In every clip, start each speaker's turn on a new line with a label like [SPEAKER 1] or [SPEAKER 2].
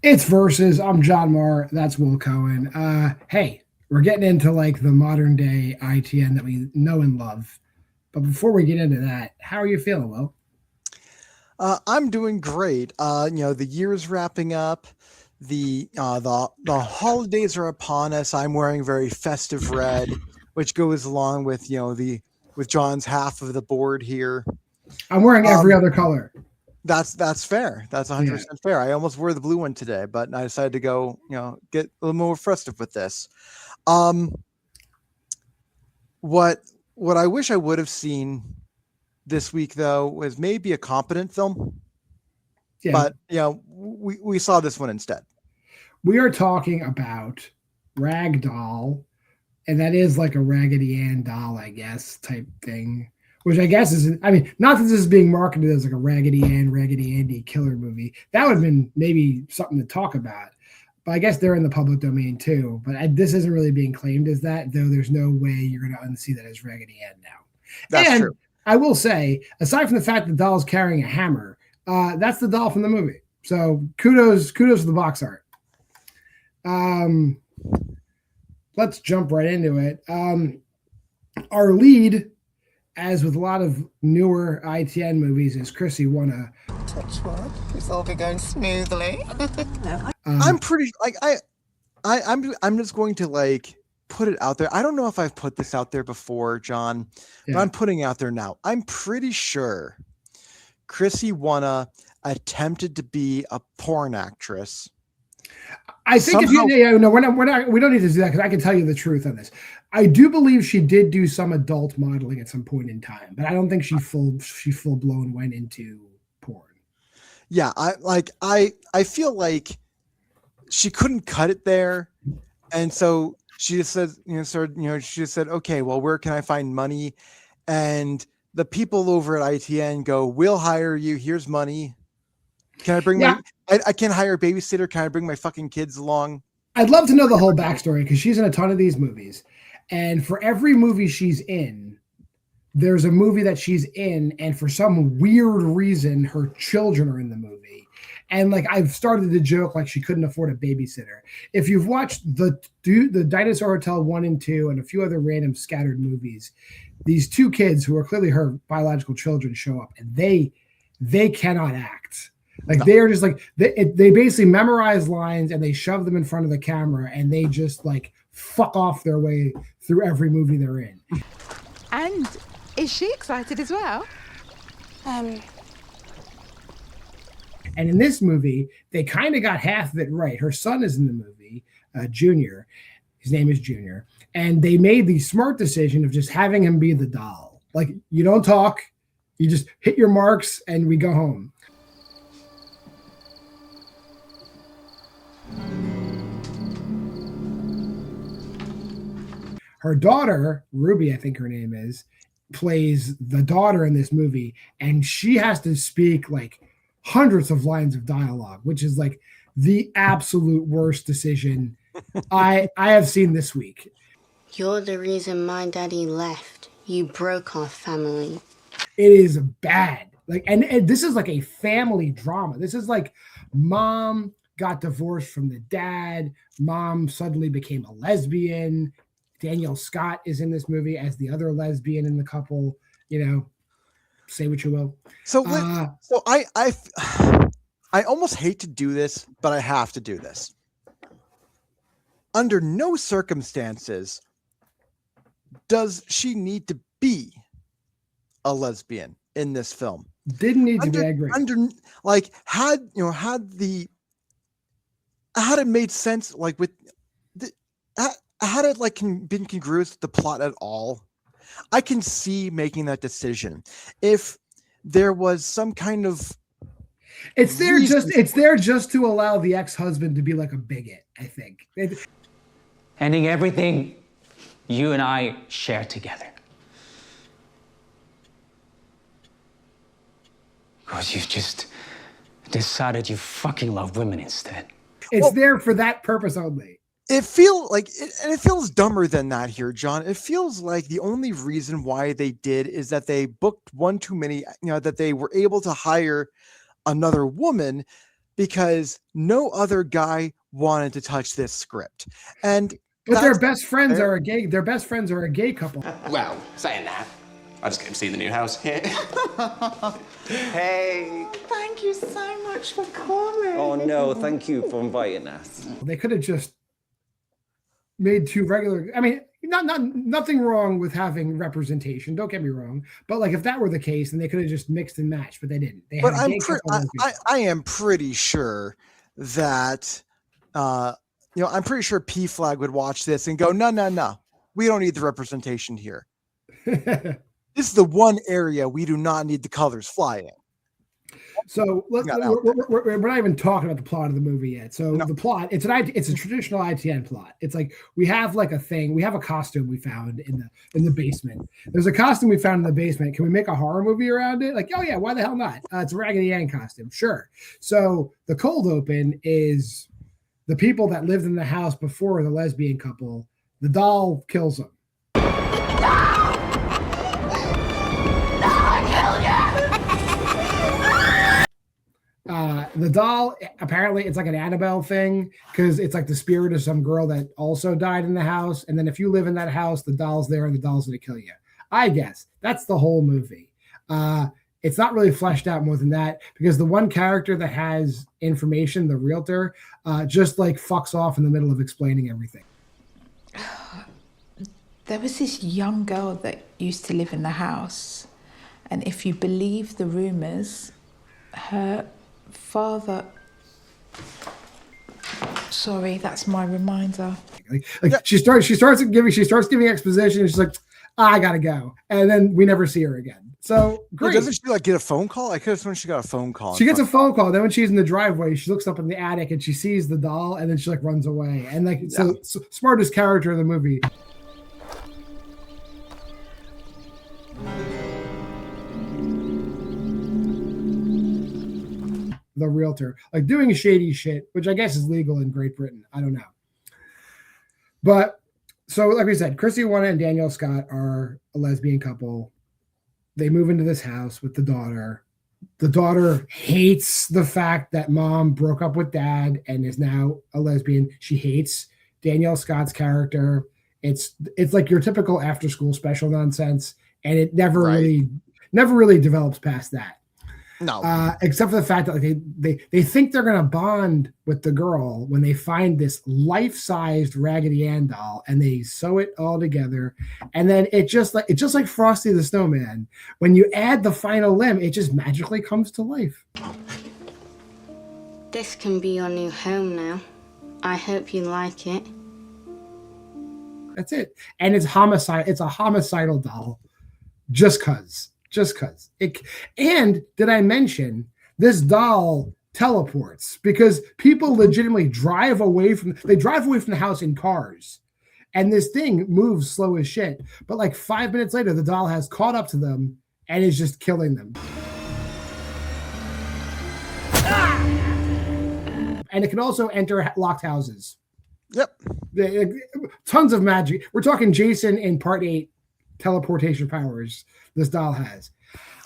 [SPEAKER 1] It's Versus. I'm John Maher. That's Will Cohen. Hey, we're getting into like the modern day ITN that we know and love. But before we get into that, how are you feeling, Will?
[SPEAKER 2] I'm doing great. The year's wrapping up. The holidays are upon us. I'm wearing very festive red, which goes along with with John's half of the board here.
[SPEAKER 1] I'm wearing every
[SPEAKER 2] Um,
[SPEAKER 1] other color.
[SPEAKER 2] that's fair. That's 100% fair. I almost wore the blue one today, but I decided to go, get a little more festive with this. Um, what what I wish I would have seen this week though was maybe a competent film,
[SPEAKER 1] Yeah.
[SPEAKER 2] but we saw this one instead.
[SPEAKER 1] We are talking about Ragdoll, and that is like a Raggedy Ann doll, I guess, type thing. Which I guess is, I mean, not that this is being marketed as like a Raggedy Ann, Raggedy Andy killer movie. That would have been maybe something to talk about. But I guess they're in the public domain too. But this isn't really being claimed as that, though there's no way you're going to unsee that as Raggedy Ann now.
[SPEAKER 2] That's
[SPEAKER 1] And
[SPEAKER 2] true.
[SPEAKER 1] I will say, aside from the fact that the doll's carrying a hammer, that's the doll from the movie. So kudos to the box art. Let's jump right into it. Our lead, as with a lot of newer ITN movies, is Chrissy Wanna.
[SPEAKER 3] Touch wood. It's all be going smoothly.
[SPEAKER 2] I'm pretty I'm just going to like put it out there. I don't know if I've put this out there before, John, but I'm putting it out there now. I'm pretty sure Chrissy Wanna attempted to be a porn actress.
[SPEAKER 1] I think we don't need to do that because I can tell you the truth on this. I do believe she did do some adult modeling at some point in time, but I don't think she full blown went into porn.
[SPEAKER 2] Yeah, I feel like she couldn't cut it there, and so she just said, she just said, okay, well, where can I find money? And the people over at ITN go, we'll hire you. Here's money. Can I bring I can't hire a babysitter. Can I bring my fucking kids along?
[SPEAKER 1] I'd love to know the whole backstory because she's in a ton of these movies. And for every movie she's in, there's a movie that she's in. And for some weird reason, her children are in the movie. And like I've started to joke like she couldn't afford a babysitter. If you've watched the Dinosaur Hotel 1 and 2 and a few other random scattered movies, these two kids who are clearly her biological children show up and they cannot act. Like they are just like they basically memorize lines and they shove them in front of the camera and they just like fuck off their way through every movie they're in.
[SPEAKER 4] And is she excited as well?
[SPEAKER 1] And in this movie, they kind of got half of it right. Her son is in the movie, Junior. His name is Junior. And they made the smart decision of just having him be the doll. Like you don't talk, you just hit your marks and we go home. Her daughter, Ruby, I think her name is, plays the daughter in this movie, and she has to speak like hundreds of lines of dialogue, which is like the absolute worst decision I have seen this week.
[SPEAKER 5] You're the reason my daddy left. You broke our family.
[SPEAKER 1] It is bad. Like, and this is like a family drama. This is like mom got divorced from the dad. Mom suddenly became a lesbian. Danielle Scott is in this movie as the other lesbian in the couple. Say what you will.
[SPEAKER 2] So I almost hate to do this, but I have to do this. Under no circumstances does she need to be a lesbian in this film.
[SPEAKER 1] Didn't need to be. I agree.
[SPEAKER 2] Had it made sense, like with had it like been congruous with the plot at all, I can see making that decision. If there was some kind of
[SPEAKER 1] it's there just to allow the ex-husband to be like a bigot, I think.
[SPEAKER 6] Ending everything you and I share together. Because you've just decided you fucking love women instead.
[SPEAKER 1] It's there for that purpose only.
[SPEAKER 2] It feels dumber than that here, John. It feels like the only reason why they did is that they booked one too many, that they were able to hire another woman. because no other guy wanted to touch this script. And
[SPEAKER 1] but their
[SPEAKER 2] that's
[SPEAKER 1] best friends
[SPEAKER 2] fair.
[SPEAKER 1] are a gay. Their best friends are a gay couple.
[SPEAKER 7] Well, saying that, I just came to see the new house. Hey.
[SPEAKER 3] Thank you so much for coming.
[SPEAKER 8] Oh no, thank you for inviting us.
[SPEAKER 1] They could have just made two regular. I mean, nothing wrong with having representation. Don't get me wrong. But like, if that were the case, then they could have just mixed and matched. But they didn't. They
[SPEAKER 2] But
[SPEAKER 1] had a gay couple and a
[SPEAKER 2] I am pretty sure that I'm pretty sure P Flag would watch this and go, no, we don't need the representation here.
[SPEAKER 1] lesbian.
[SPEAKER 2] This is the one area we do not need the colors flying.
[SPEAKER 1] So we're not even talking about the plot of the movie yet. So the plot, it's a traditional ITN plot. It's like we have like a thing. We have a costume we found in the basement. There's a costume we found in the basement. Can we make a horror movie around it? Like, oh yeah, why the hell not? It's a Raggedy Ann costume, sure. So the cold open is the people that lived in the house before the lesbian couple. The doll kills them. The doll, apparently it's like an Annabelle thing because it's like the spirit of some girl that also died in the house. And then if you live in that house, the doll's there and the doll's going to kill you. I guess that's the whole movie. It's not really fleshed out more than that because the one character that has information, the realtor, just like fucks off in the middle of explaining everything.
[SPEAKER 4] There was this young girl that used to live in the house, and if you believe the rumors, her father. Sorry, that's my reminder.
[SPEAKER 1] She starts giving exposition, and she's like, I gotta go, and then we never see her again. So great.
[SPEAKER 2] Doesn't she like get a phone call? I could have sworn she got a phone call.
[SPEAKER 1] She gets a phone call. Then when she's in the driveway, she looks up in the attic and she sees the doll, and then she like runs away. And like, so smartest character in the movie. The realtor, like doing shady shit, which I guess is legal in Great Britain. I don't know. But so, like we said, Christy Wanna and Danielle Scott are a lesbian couple. They move into this house with the daughter. The daughter hates the fact that mom broke up with dad and is now a lesbian. She hates Danielle Scott's character. It's like your typical after school special nonsense, and it never really develops past that.
[SPEAKER 2] No,
[SPEAKER 1] except for the fact that like, they think they're gonna bond with the girl when they find this life-sized Raggedy Ann doll and they sew it all together, and then it's just like Frosty the Snowman. When you add the final limb, it just magically comes to life.
[SPEAKER 5] This can be your new home now. I hope you like it.
[SPEAKER 1] That's it, and it's homicide. It's a homicidal doll, just cause. And did I mention this doll teleports because people legitimately drive away from the house in cars, and this thing moves slow as shit. But like 5 minutes later, the doll has caught up to them and is just killing them. And it can also enter locked houses.
[SPEAKER 2] Yep.
[SPEAKER 1] Tons of magic. We're talking Jason in part 8 teleportation powers this doll has.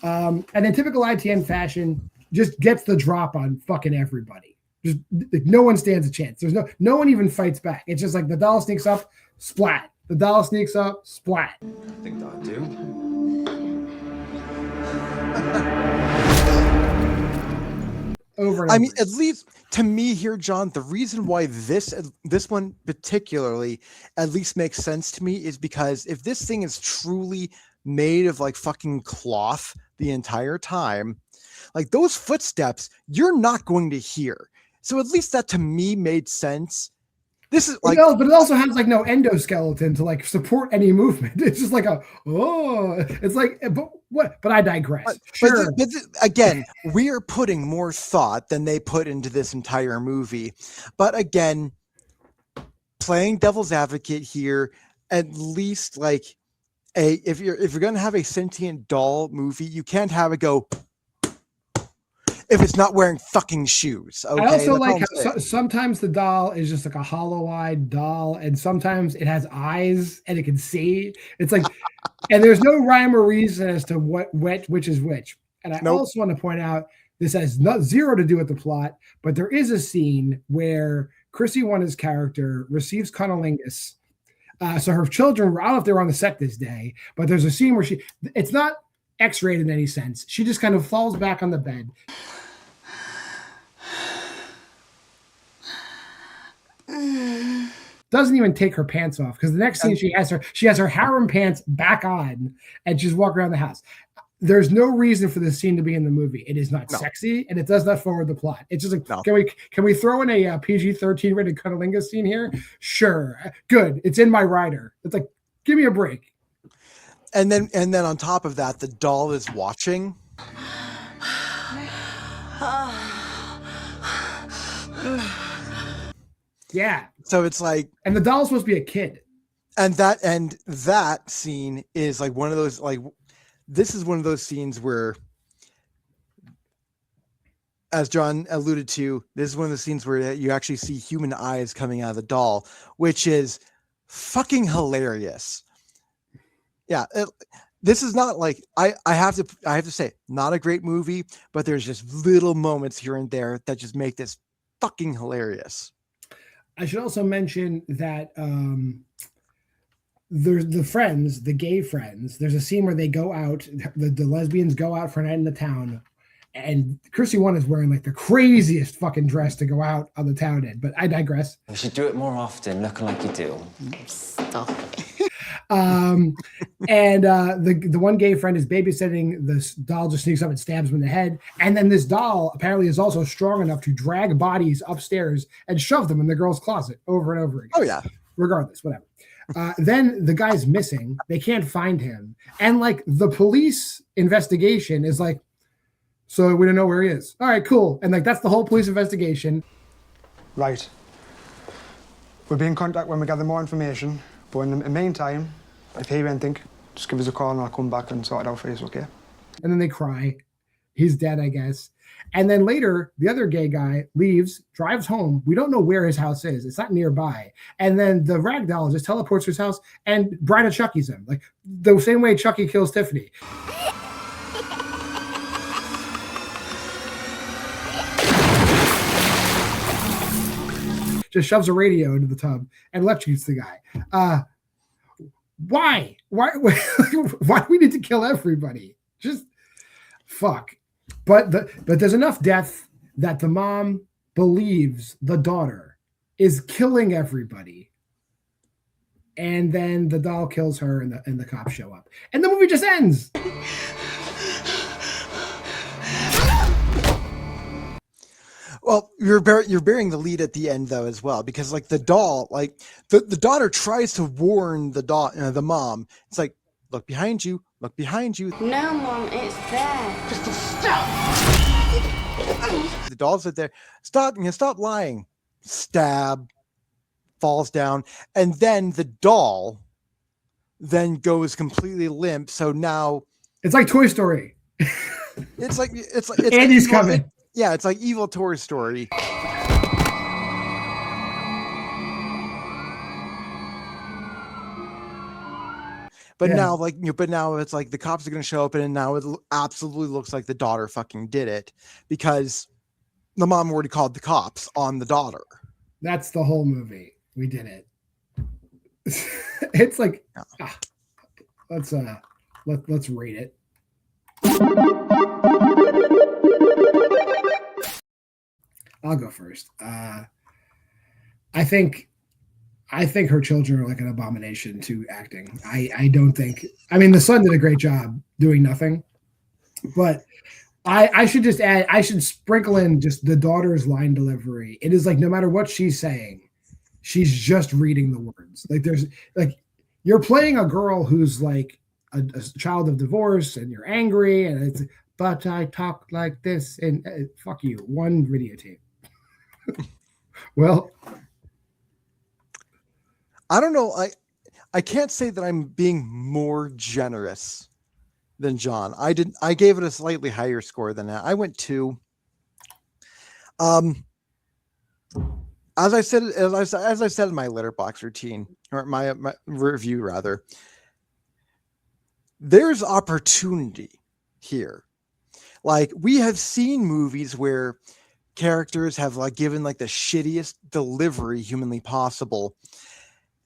[SPEAKER 1] And in typical ITN fashion, just gets the drop on fucking everybody. Just no one stands a chance. There's no one even fights back. It's just like the doll sneaks up, splat. The doll sneaks up, splat.
[SPEAKER 7] I think I do.
[SPEAKER 1] Over and
[SPEAKER 2] I
[SPEAKER 1] over.
[SPEAKER 2] mean, at least to me here, John, the reason why this one particularly at least makes sense to me is because if this thing is truly made of like fucking cloth the entire time, like those footsteps, you're not going to hear. So at least that to me made sense. This is like,
[SPEAKER 1] but it also has like no endoskeleton to like support any movement. It's just like it's like, but what? But I digress. Sure.
[SPEAKER 2] But again, we are putting more thought than they put into this entire movie. But again, playing devil's advocate here, at least like if you're gonna have a sentient doll movie, you can't have it go if it's not wearing fucking shoes. Okay?
[SPEAKER 1] I also like how sometimes the doll is just like a hollow-eyed doll, and sometimes it has eyes and it can see. It's like, and there's no rhyme or reason as to which is which. And I also want to point out This has zero to do with the plot, but there is a scene where Chrissy Wanna's character receives cunnilingus. So her children, I don't know if they were on the set this day, but there's a scene where it's not X-rated in any sense. She just kind of falls back on the bed. Doesn't even take her pants off, because the next scene she has her harem pants back on and she's walking around the house. There's no reason for this scene to be in the movie. It is not sexy, and it does not forward the plot. It's just like, can we throw in a PG-13 rated cunnilingus scene here? Sure, good. It's in my rider. It's like, give me a break.
[SPEAKER 2] And then on top of that, the doll is watching.
[SPEAKER 1] Yeah.
[SPEAKER 2] So it's like,
[SPEAKER 1] and the doll's supposed to be a kid.
[SPEAKER 2] And that scene is like one of those, like, this is one of those scenes where, as John alluded to, this is one of the scenes where you actually see human eyes coming out of the doll, which is fucking hilarious. Yeah. This is not like, I have to say, not a great movie, but there's just little moments here and there that just make this fucking hilarious.
[SPEAKER 1] I should also mention that there's the gay friends. There's a scene where they go out, the lesbians go out for a night in the town, and Chrissy One is wearing like the craziest fucking dress to go out on the town in. But I digress.
[SPEAKER 8] We should do it more often, looking like you do.
[SPEAKER 5] Stop it.
[SPEAKER 1] And the one gay friend is babysitting. This doll just sneaks up and stabs him in the head. And then this doll apparently is also strong enough to drag bodies upstairs and shove them in the girl's closet over and over again.
[SPEAKER 2] Oh, yeah.
[SPEAKER 1] Regardless, whatever. Then the guy's missing. They can't find him. And like the police investigation is like, so we don't know where he is. All right, cool. And like, that's the whole police investigation.
[SPEAKER 9] Right. We'll be in contact when we gather more information. But in the meantime, if you hear anything, just give us a call and I'll come back and sort it out for you, okay?
[SPEAKER 1] And then they cry. He's dead, I guess. And then later, the other gay guy leaves, drives home. We don't know where his house is. It's not nearby. And then the ragdoll just teleports to his house and Brian Chucky's him. Like the same way Chucky kills Tiffany. Just shoves a radio into the tub and electrocutes the guy. Why do we need to kill everybody? Just fuck. But there's enough death that the mom believes the daughter is killing everybody. And then the doll kills her and the cops show up. And the movie just ends.
[SPEAKER 2] Well, you're bearing the lead at the end though as well, because like the doll, like the daughter tries to warn the mom. It's like, look behind you, look behind you.
[SPEAKER 5] No, Mom, it's there.
[SPEAKER 3] Crystal, stop!
[SPEAKER 2] The doll's there. Stop lying. Stab, falls down, and then the doll then goes completely limp. So now
[SPEAKER 1] it's like Toy Story.
[SPEAKER 2] it's
[SPEAKER 1] Andy's coming.
[SPEAKER 2] Yeah, it's like evil Toy Story. But now, now it's like the cops are going to show up, and now it absolutely looks like the daughter fucking did it because the mom already called the cops on the daughter.
[SPEAKER 1] That's the whole movie. We did it. It's like, let's rate it. I'll go first. I think her children are like an abomination to acting. I don't think. I mean, the son did a great job doing nothing, but I should just add. I should sprinkle in just the daughter's line delivery. It is like no matter what she's saying, she's just reading the words. Like there's like you're playing a girl who's like a child of divorce, and you're angry, and it's but I talk like this, and fuck you. One videotape. Well,
[SPEAKER 2] I don't know. I can't say that I'm being more generous than John. I gave it a slightly higher score than that. I went 2. As I said in my Letterboxd routine, or my review rather, there's opportunity here. Like, we have seen movies where characters have like given like the shittiest delivery humanly possible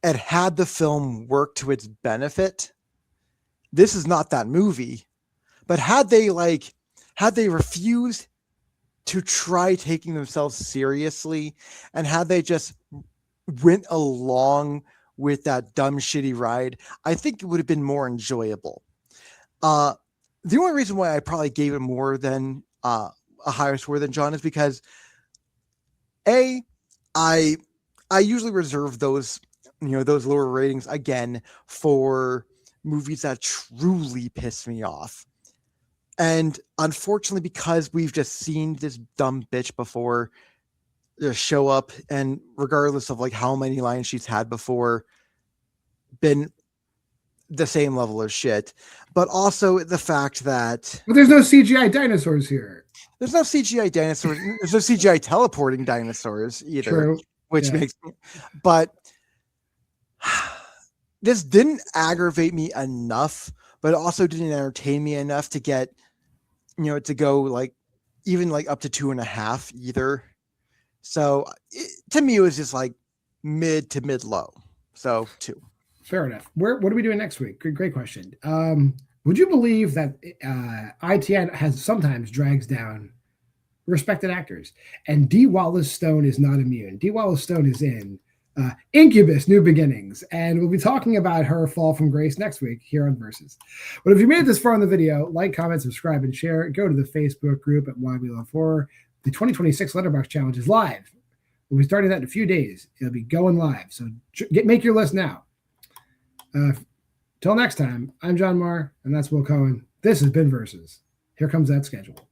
[SPEAKER 2] and had the film work to its benefit. This is not that movie, but had they refused to try taking themselves seriously, and had they just went along with that dumb shitty ride, I think it would have been more enjoyable. The only reason why I probably gave it more than a higher score than John is because I usually reserve those lower ratings again for movies that truly piss me off. And unfortunately, because we've just seen this dumb bitch before just show up, and regardless of like how many lines she's had before, been the same level of shit. But also the fact that
[SPEAKER 1] there's no CGI dinosaurs here.
[SPEAKER 2] There's no CGI dinosaurs. There's no CGI teleporting dinosaurs either.
[SPEAKER 1] True.
[SPEAKER 2] Which makes me, but this didn't aggravate me enough, but also didn't entertain me enough to get, to go like even like up to 2.5 either. So to me, it was just like mid to mid low. So 2.
[SPEAKER 1] Fair enough. What are we doing next week? Great question. Would you believe that ITN has sometimes drags down respected actors, and Dee Wallace Stone is not immune? Dee Wallace Stone is in Incubus: New Beginnings, and we'll be talking about her fall from grace next week here on Versus. But if you made it this far in the video, like, comment, subscribe, and share. Go to the Facebook group at Why We Love Horror. The 2026 Letterboxd Challenge is live. We'll be starting that in a few days. It'll be going live, so make your list now. Till next time, I'm JWMaher, and that's Will Cohen. This has been Versus. Here comes that schedule.